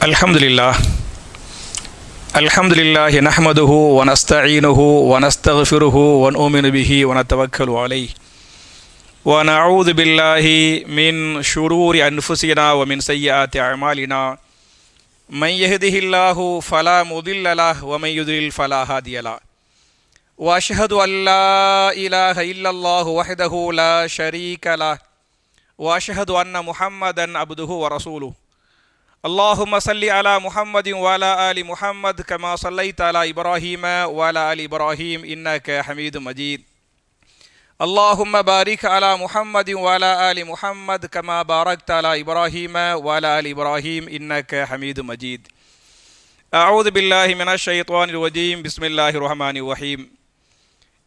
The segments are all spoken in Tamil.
அல்ஹம்துலில்லாஹ் அல்ஹம்துலில்லாஹி நஹ்மதுஹு வ நஸ்தஈனுஹு வ நஸ்தக்ஃபிருஹு வ நுமினு பிஹி வ நதவக்கலு அலைஹி வ நஊது பில்லாஹி மின் ஷுரூரி அன்ஃபுஸினா வ மின் ஸய்யிஆத்தி அஅமாலினா மன் யஹ்திஹில்லாஹு ஃபலா முதில்ல லஹு வ மன் யுத்லில் ஃபலா ஹாதிய லஹு வ அஷ்ஹது அன் லா இலாஹ இல்லல்லாஹு வஹ்தஹு லா ஷரீக லஹு வ அஷ்ஹது அன்ன முஹம்மதன் அப்துஹு வ ரசூலுஹு اللهم صل على محمد وعلى آل محمد كما صليت على إبراهيم وعلى آل إبراهيم إنك حميد مجيد اللهم بارك على محمد وعلى آل محمد كما باركت على إبراهيم وعلى آل إبراهيم إنك حميد مجيد أعوذ بالله من الشيطان الرجيم بسم الله الرحمن الرحيم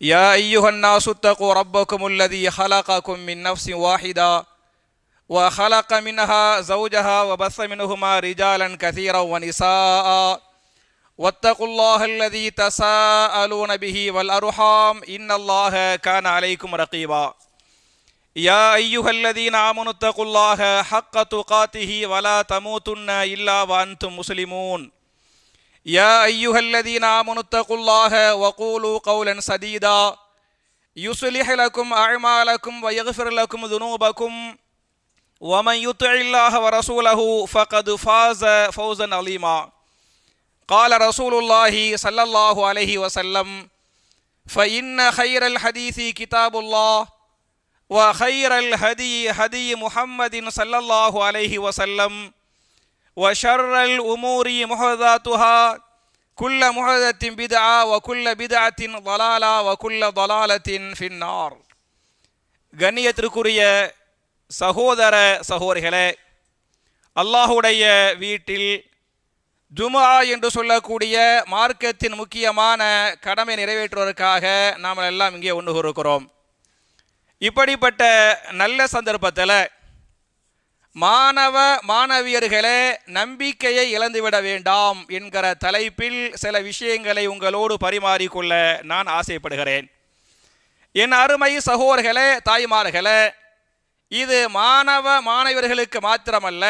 يا أيها الناس اتقوا ربكم الذي خلقكم من نفس واحدة وخلق منها زوجها وبث منهما رجالا كثيرا ونساء واتقوا الله الذي تساءلون به والأرحام إن الله كان عليكم رقيبا يا أيها الذين آمنوا اتقوا الله حق تقاته ولا تموتن إلا وأنتم مسلمون يا أيها الذين آمنوا اتقوا الله وقولوا قولا سديدا يصلح لكم أعمالكم ويغفر لكم ذنوبكم ومن يطع الله ورسوله فقد فاز فوزا عظيما قال رسول الله صلى الله عليه وسلم فإن خير الحديث كتاب الله وخير الهدي هدي محمد صلى الله عليه وسلم وشر الأمور محدثاتها كل محدثة بدعة وكل بدعة ضلالة وكل ضلالة في النار. கண்ணியத்திற்குரிய சகோதர சகோதரிகளே, அல்லாஹுடைய வீட்டில் ஜுமா என்று சொல்லக்கூடிய மார்க்கத்தின் முக்கியமான கடமை நிறைவேற்றுவதற்காக நாம் எல்லாம் இங்கே ஒன்று இருக்கிறோம். இப்படிப்பட்ட நல்ல சந்தர்ப்பத்தில் மாணவ மாணவியர்களே, நம்பிக்கையை இழந்துவிட வேண்டாம் என்கிற தலைப்பில் சில விஷயங்களை உங்களோடு பரிமாறிக்கொள்ள நான் ஆசைப்படுகிறேன். என் அருமை சகோதரர்களே, தாய்மார்களே, இது மாணவ மாணவர்களுக்கு மாத்திரமல்ல,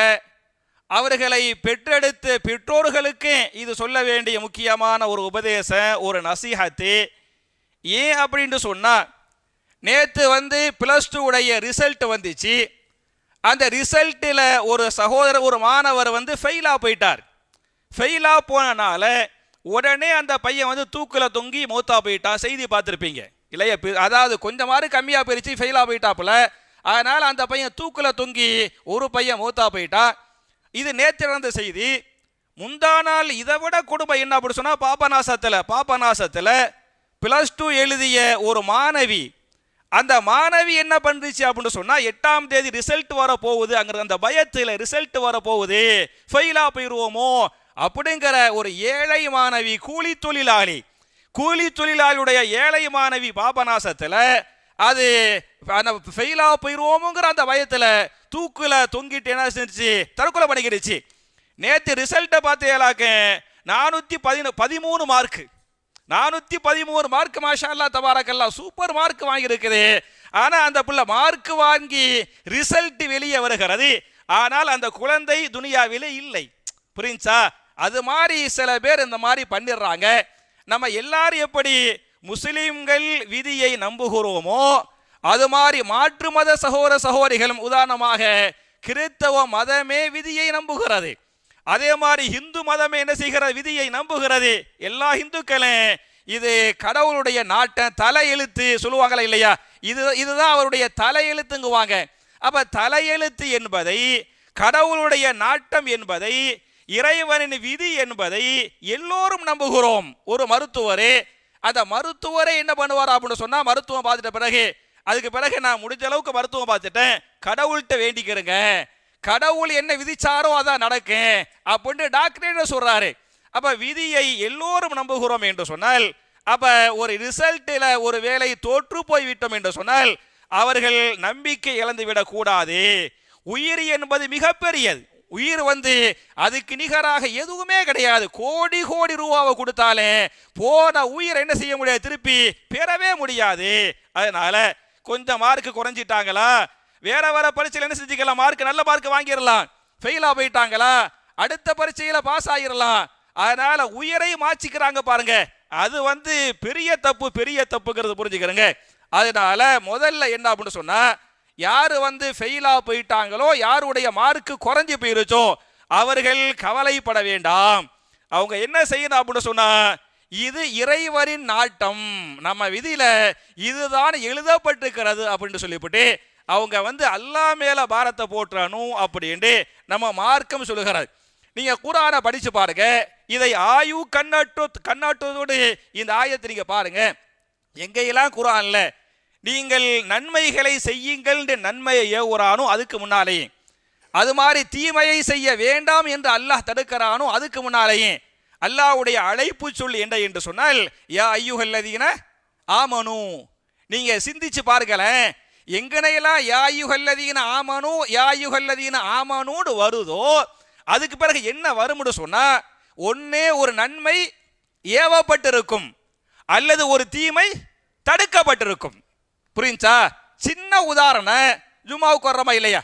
அவர்களை பெற்றெடுத்து பெற்றோர்களுக்கு இது சொல்ல வேண்டிய முக்கியமான ஒரு உபதேசம், ஒரு நசீஹத்து. ஏன் அப்படின்னு சொன்னால், நேற்று +2 உடைய ரிசல்ட் வந்துச்சு. அந்த ரிசல்ட்டில் ஒரு மாணவர் ஃபெயிலாக போயிட்டார். ஃபெயிலாக போனனால உடனே அந்த பையன் தூக்கில் தொங்கி மௌத்தா போயிட்டான். செய்தி பார்த்துருப்பீங்க இல்லையா? அதாவது கொஞ்சம் மார்க் கம்மியாக போயிடுச்சு, ஃபெயிலாக போயிட்டாப்புல. அதனால் அந்த பையன் தூக்கில் தொங்கி ஒரு பையன் மூத்தா போயிட்டா. இது நேற்று நடந்த செய்தி. முந்தா நாள் இதை விட கொடுமை என்ன அப்படி சொன்னால், பாபநாசத்தில் +2 எழுதிய ஒரு மாணவி, அந்த மாணவி என்ன பண்ணுச்சு அப்படின்னு சொன்னால், 8ஆம் தேதி ரிசல்ட் வர போகுது. அங்கே அந்த பயத்தில் ரிசல்ட் வர போகுது, ஃபெயிலாக போயிடுவோமோ அப்படிங்கிற ஒரு ஏழை மாணவி, கூலி தொழிலாளியுடைய ஏழை மாணவி பாபநாசத்தில் அது ஃபெயிலாக போயிடுவோமுங்கிற அந்த பயத்தில் தூக்கில் தொங்கிட்டு என்ன செஞ்சிச்சு, தற்கொலை பண்ணிக்கிடுச்சு. நேற்று ரிசல்ட்டை பார்த்தேலாக்க 413 மார்க்கு, 413 மார்க். மாஷா அல்லாஹ் தபாரக்கல்லா, சூப்பர் மார்க் வாங்கியிருக்குது. ஆனால் அந்த பிள்ளை மார்க் வாங்கி ரிசல்ட் வெளியே வருகிறது, ஆனால் அந்த குழந்தை துனியாவிலே இல்லை. புரிஞ்சா? அது மாதிரி சில பேர் இந்த மாதிரி பண்ணிடுறாங்க. நம்ம எல்லாரும் எப்படி முஸ்லிம்கள் விதியை நம்புகிறோமோ, அது மாதிரி மாற்று மத சகோதர சகோதரிகளும், உதாரணமாக கிறிஸ்தவ மதமே விதியை நம்புகிறது. அதே மாதிரி இந்து மதமே என்ன செய்கிறது, விதியை நம்புகிறது. எல்லா இந்துக்களும் இது கடவுளுடைய நாட்டம், தலையெழுத்து சொல்லுவாங்களா இல்லையா? இதுதான் அவருடைய தலையெழுத்துங்குவாங்க. அப்ப தலையெழுத்து என்பதை, கடவுளுடைய நாட்டம் என்பதை, இறைவனின் விதி என்பதை எல்லோரும் நம்புகிறோம். ஒரு மருத்துவரே, அந்த மருத்துவரே என்ன பண்ணுவார் அப்படின்னு சொன்னால், மருத்துவம் பார்த்துட்ட பிறகு, அதுக்கு பிறகு நான் முடிஞ்ச அளவுக்கு மருத்துவம் பார்த்துட்டேன், கடவுள்கிட்ட வேண்டிக்கிறேங்க, கடவுள் என்ன விதிச்சாரோ அதான் நடக்கும் அப்படின்னு டாக்டரே சொல்றாரு. அப்ப விதியை எல்லோரும் நம்புகிறோம் என்று சொன்னால், அப்ப ஒரு ரிசல்ட்டில் ஒரு வேளை தோற்று போய்விட்டோம் என்று சொன்னால், அவர்கள் நம்பிக்கை இழந்து விடக்கூடாது. உயிர் என்பது மிகப்பெரியது. உயிர் அதுக்கு நிகராக எதுவுமே கிடையாது. கோடி கோடி ரூபாவை கொடுத்தாலே போன உயிரை என்ன செய்ய முடியாது, திருப்பி பெறவே முடியாது. அதனால கொஞ்சம் மார்க் குறைஞ்சிட்டாங்களா, வேற பரீட்சையில் என்ன செஞ்சுக்கலாம், நல்ல மார்க் வாங்கிடலாம். ஃபெயிலாக போயிட்டாங்களா, அடுத்த பரீட்சையில பாஸ் ஆகிடலாம், அதனால உயிரை மாச்சிக்கிறாங்க பாருங்க. அது பெரிய தப்பு, பெரிய தப்புங்கிறது புரிஞ்சுக்கிறேங்க. அதனால முதல்ல என்ன அப்படின்னு சொன்னா, யாரு ஃபெயிலா போயிட்டாங்களோ, யாருடைய மார்க்கு குறைஞ்சு போயிருச்சோ அவர்கள் கவலைப்பட வேண்டாம். அவங்க என்ன செய்யணும் அப்படின்னு சொன்னா, இது இறைவரின் நாட்டம், நம்ம விதியில இதுதான் எழுதப்பட்டிருக்கிறது அப்படின்னு சொல்லிவிட்டு அவங்க அல்லாஹ் மேல பாரத்தை போற்றணும் அப்படின்னு நம்ம மார்க்கம் சொல்லுகிறார். நீங்க குர்ஆனை படிச்சு பாருங்க, இதை ஆயு கண்ணாட்டத்தோடு இந்த ஆயத்தை நீங்க பாருங்க. எங்கெல்லாம் குர்ஆன்ல நீங்கள் நன்மைகளை செய்யுங்கள் என்று நன்மையை ஏவுறானோ அதுக்கு முன்னாலேயே, அது மாதிரி தீமையை செய்ய வேண்டாம் என்று அல்லாஹ் தடுக்கிறானோ அதுக்கு முன்னாலேயே அல்லாஹ்வுடைய அழைப்பு சொல் என்ன என்று சொன்னால், யா ஐயுஹல்லதீன ஆமனு. நீங்க சிந்திச்சு பாருங்களேன், எங்கனையெல்லாம் யா ஐயுஹல்லதீன ஆமனு, யா ஐயுஹல்லதீன ஆமனுன்னு வருதோ அதுக்கு பிறகு என்ன வரும்னு சொன்னா, ஒன்னே ஒரு நன்மை ஏவப்பட்டிருக்கும் அல்லது ஒரு தீமை தடுக்கப்பட்டிருக்கும். புரிஞ்சா? சின்ன உதாரணம் ஜும்மாவுக்கு வர்றமா இல்லையா?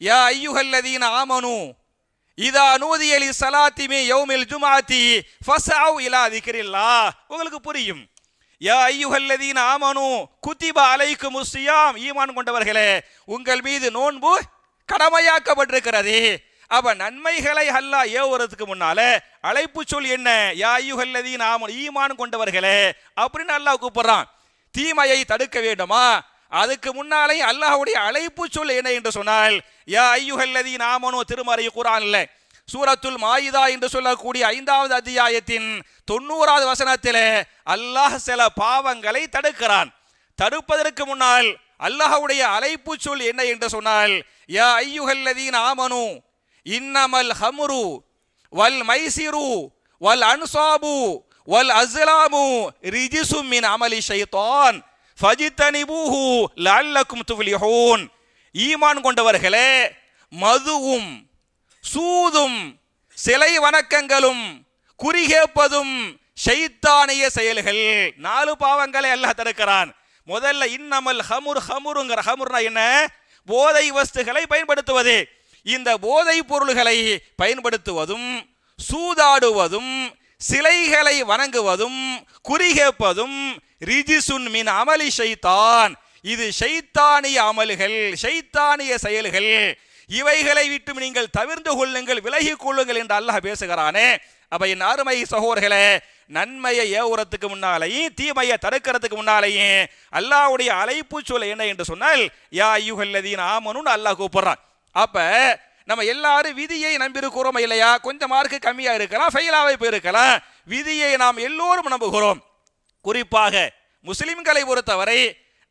யா ஐயுஹல்லதீன ஆமனு இதா நூதிய லிஸ்ஸலாத்தி மின் யௌமில் ஜும்ஆத்தி ஃபஸ்அவு இலா திக்ரில்லாஹ். உங்களுக்கு புரியும். யா ஐயுஹல்லதீன ஆமனு குதிப அலைக்குமுஸ் ஸியாம். ஈமான் கொண்டவர்களே, உங்கள் மீது நோன்பு கடமையாக்கப்பட்டிருக்கிறது. அப்ப நன்மைகளை அல்லாஹ் ஏவுறதுக்கு முன்னால அழைப்பு சொல் என்ன? யா ஐயுஹல்லதீன ஆமனு, ஈமான் கொண்டவர்களே அப்படின்னு அல்லாஹ் கூப்பிடுறான். தீமையை தடுக்க வேண்டுமா, அதுக்கு முன்னாலே அல்லாஹ்வுடைய அழைப்பு சொல் என்ன என்று சொன்னால், யா ஐயுஹல்லதீன ஆமனு. திருமறை குர்ஆன்ல சூரத்துல் மாயிதா என்று சொல்லக்கூடிய 5வது அத்தியாயத்தின் 90வது வசனத்திலே அல்லாஹ் சில பாவங்களை தடுக்கிறான். தடுப்பதற்கு முன்னால் அல்லாஹ்வுடைய அழைப்பு சொல் என்ன என்று சொன்னால், யா ஐயுஹல்லதீன ஆமனு இன்னமல் ஹம்ரு வல் மைசிரு வல் அன்சாபு வல் அஸ்லாமு ரிஜிசும் மின் அமலி ஷைத்தான் ஃபஜித்தனிபூஹு லஅல்லக்கும் துஃப்லிஹூன். ஈமான் கொண்டவர்களே, மதுவும் சூதும் சிலை வணக்கங்களும் குறிகேப்பதும் ஷைத்தானிய செயல்கள். 4 பாவங்களை அல்லாஹ் தடுக்கிறான். முதல்ல இன்னமல் ஹமுர், ஹமுருங்கிற ஹமுர்னா என்ன? போதை வஸ்துகளை பயன்படுத்துவது. இந்த போதை பொருள்களை பயன்படுத்துவதும் சூதாடுவதும் சிலைகளை வணங்குவதும் குறிகேப்பதும் ரிஜிசுன் மின் அமலி ஷைத்தான். இது ஷைத்தானிய அமல்கள், ஷைத்தானிய செயல்கள். இவைகளை விட்டு நீங்கள் தவிர்ந்து கொள்ளுங்கள், விலகிக் கொள்ளுங்கள் என்று அல்லாஹ் பேசுகிறானே. அப்ப என் அருமை சகோதரர்களே, நன்மையை ஏவுறதுக்கு முன்னாலேயும் தீமையை தடுக்கிறதுக்கு முன்னாலேயும் அல்லாஹ்வுடைய அழைப்பு சொல் என்ன என்று சொன்னால், யா ஐயுஹல்லதீன ஆமனுன்னு அல்லாஹ் கூப்பிடுறான். அப்ப நம்ம எல்லாரும் விதியை நம்பியிருக்கிறோம் இல்லையா? கொஞ்சம் மார்க்கு கம்மியா இருக்கலாம், ஃபெயிலாவே போயிருக்கலாம். விதியை நாம் எல்லோரும் நம்புகிறோம். குறிப்பாக முஸ்லிம்களை பொறுத்தவரை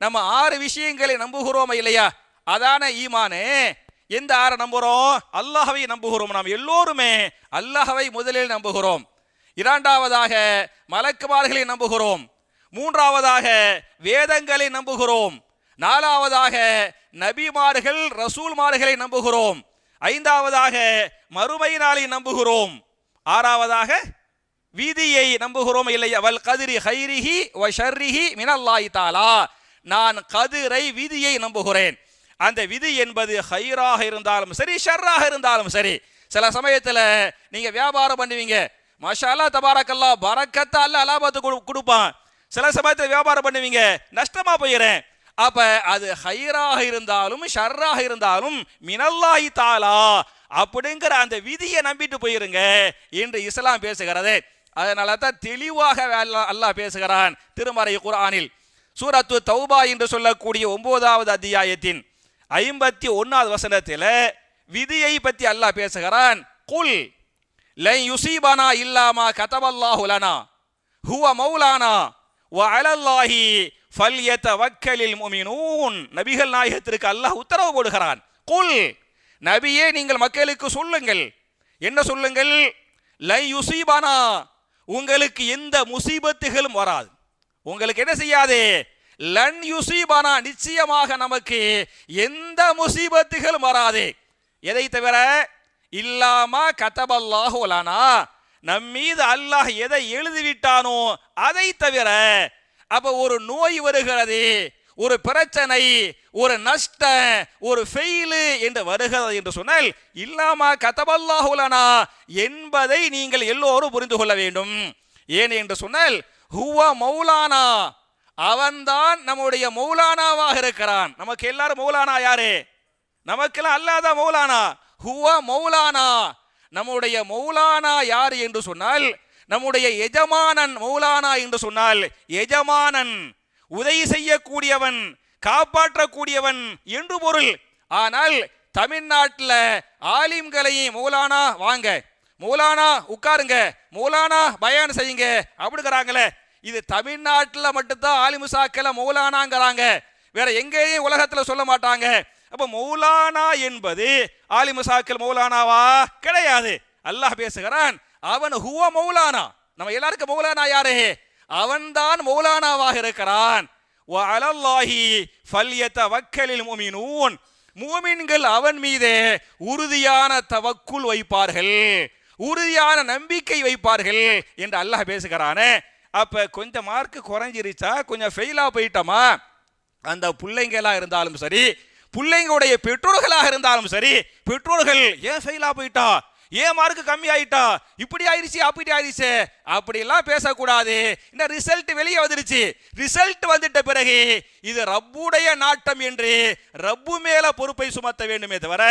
நம்ம 6 விஷயங்களை நம்புகிறோம் இல்லையா? அதான ஈமானே. எந்த 6 நம்புகிறோம்? அல்லாஹ்வை நம்புகிறோம். நாம் எல்லோருமே அல்லாஹ்வை முதலில் நம்புகிறோம். இரண்டாவதாக மலக்குமார்களை நம்புகிறோம். மூன்றாவதாக வேதங்களை நம்புகிறோம். நாலாவதாக நபிமார்கள் ரசூல்மார்களை நம்புகிறோம். ஐந்தாவதாக மறுமை நாளை நம்புகிறோம். ஆறாவதாக விதியை நம்புகிறோம் இல்லையா? வல் கதிரி ஹைரிஹி வ ஷர்ரிஹி மினல்லாஹி தஆலா. நான் கதிரை, விதியை நம்புகிறேன். அந்த விதி என்பது ஹைராக இருந்தாலும் சரி, ஷர்ராக இருந்தாலும் சரி. சில சமயத்தில் நீங்க வியாபாரம் பண்ணுவீங்க, மாஷா அல்லாஹ் தபாரக்கல்லாஹ், பரக்கத்தா அல்லாஹ் லாபத்தை கொடுப்பான். சில சமயத்தில் வியாபாரம் பண்ணுவீங்க, நஷ்டமா போயிடுறேன். அப்ப அது ஹைராக இருந்தாலும் ஷர்ராக இருந்தாலும் மினல்லாஹி தஆலா அப்படிங்கிற அந்த விதியை நம்பிட்டு போயிருங்க என்று இஸ்லாம் பேசுகிறது. அதனால தான் தெளிவாக அல்லாஹ் பேசுகிறான் திருமறை குர்ஆனில். சூரத்து தௌபா என்று சொல்லக்கூடிய 9வது அத்தியாயத்தின் 51வது வசனத்தில் விதியை பற்றி அல்லாஹ் பேசுகிறான். குல் லன் யுஸீபனா இல்லா மா கதபல்லாஹு லனா ஹுவ மௌலானா வ அலல்லாஹி ஃபல்யதவக்கலில் முஃமினூன். நபிகள் நாயகத்திற்கு அல்லாஹ் உத்தரவு போடுகிறான். குல், நபியே நீங்கள் மக்களுக்கு சொல்லுங்கள். என்ன சொல்லுங்கள்? லன் யுஸீபனா, உங்களுக்கு எந்த முசீபத்துகளும் வராது. உங்களுக்கு என்ன செய்யாது? லன் யுஸீபனா, நிச்சயமாக நமக்கு எந்த முசீபத்துகளும் வராது. எதை தவிர? இல்லாமா கதபல்லாஹு லனா, நம் மீது அல்லாஹ் எதை எழுதிவிட்டானோ அதை தவிர. அப்ப ஒரு நோய் வருகிறது, ஒரு பிரச்சனை, ஒரு நஷ்டம், ஒரு ஃபெயிலு என்று வருகிறது என்று சொன்னால் இல்லாமா கதபல்லாஹு லனா என்பதை நீங்கள் எல்லோரும் புரிந்து கொள்ள வேண்டும். ஏன் என்று சொன்னால் ஹுவ மௌலானா, அவன்தான் நம்முடைய மௌலானாவாக இருக்கிறான். நமக்கு எல்லாரும் மௌலானா யாரு? நமக்கெல்லாம் அல்லாதான் மௌலானா. ஹுவ மௌலானா, நம்முடைய மௌலானா யார் என்று சொன்னால் நம்முடைய எஜமானன். மௌலானா என்று சொன்னால் எஜமானன், உதவி செய்யக்கூடியவன், காப்பாற்றக்கூடியவன் என்று பொருள். ஆனால் தமிழ்நாட்டில் ஆலிம்களையும் மௌலானா வாங்க, மௌலானா உட்காருங்க, மௌலானா பயான் செய்யுங்க அப்படிங்கிறாங்களே, இது தமிழ்நாட்டில் மட்டும்தான் ஆலிமுசாக்களை மௌலானாங்கிறாங்க, வேற எங்கேயும் உலகத்தில் சொல்ல மாட்டாங்க. அப்ப மௌலானா என்பது ஆலிமுசாக்கள் மௌலானாவா? கிடையாது. அல்லாஹ் பேசுகிறான், அவன் ஹுவ மௌலானா. நம்ம எல்லாருக்கும் மௌலானா யாரு? அவன்தான் மௌலானாவாக இருக்கிறான். வ அலல்லாஹி ஃபல்யதவக்கலில் முஃமினூன், மூமின்கள் அவன் மீது உறுதியான தவக்குல் வைப்பார்கள், உறுதியான நம்பிக்கை வைப்பார்கள் என்று அல்லாஹ் பேசுகிறானே. அப்ப கொஞ்சம் மார்க் குறைஞ்சிருச்சா, கொஞ்சம் ஃபெயிலா போயிட்டோமா, அந்த பிள்ளைங்களா இருந்தாலும் சரி, பிள்ளைங்களுடைய பெற்றோர்களாக இருந்தாலும் சரி, பெற்றோர்கள் ஏன் ஃபெயிலா போயிட்டா, ஏன் மார்க்கு கம்மி ஆயிட்டா, இப்படி ஆயிடுச்சு அப்படி ஆயிடுச்சு அப்படிலாம் பேசக்கூடாது. இந்த ரிசல்ட் வெளியே வந்துருச்சு, ரிசல்ட் வந்துட்ட பிறகு இது ரப்புடைய நாட்டம் என்று ரப்பு மேல பொறுப்பை சுமத்த வேண்டுமே தவிர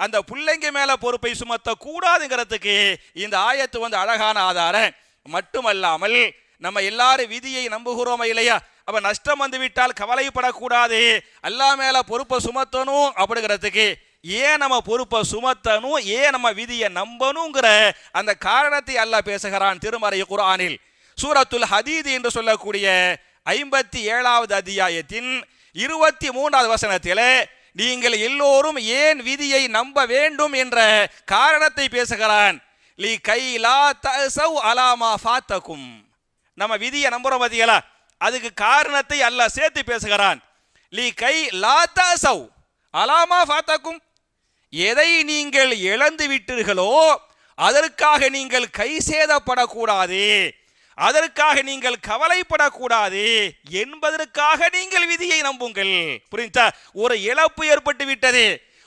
அந்த பிள்ளைங்க மேல பொறுப்பை சுமத்த கூடாதுங்கிறதுக்கு இந்த ஆயத்து வந்து அழகான ஆதாரம். மட்டுமல்லாமல் நம்ம எல்லாரும் விதியை நம்புகிறோமா இல்லையா? அப்ப நஷ்டம் வந்து விட்டால் கவலைப்படக்கூடாது, அல்லா மேல பொறுப்பை சுமத்தணும் அப்படிங்கிறதுக்கு ஏன் நம்ம பொறுப்பை சுமத்தணும், ஏன் நம்ம விதியை நம்பணுங்கிற அந்த காரணத்தை அல்லாஹ் பேசுகிறான் திருமறை குர்ஆனில். சூரத்துல் ஹதீத் என்று சொல்லக்கூடிய 57வது அத்தியாயத்தின் 23வது வசனத்தில் நீங்கள் எல்லோரும் ஏன் விதியை நம்ப வேண்டும் என்ற காரணத்தை பேசுகிறான். லி கை லா தஸவ் அலாமா ஃபாத்தகும், நம்ம விதியை நம்புறோம் பார்த்தீங்களா, அதுக்கு காரணத்தை அல்லாஹ் சேர்த்து பேசுகிறான். லி கை லா தஸவ் அலாமா ஃபாத்தகும், எதை நீங்கள் இழந்து விட்டீர்களோ அதற்காக நீங்கள் கை சேதப்படக்கூடாது, அதற்காக நீங்கள் கவலைப்படக்கூடாது என்பதற்காக நீங்கள் விதியை நம்புங்கள். புரிஞ்சா? ஒரு இழப்பு ஏற்பட்டு விட்டது,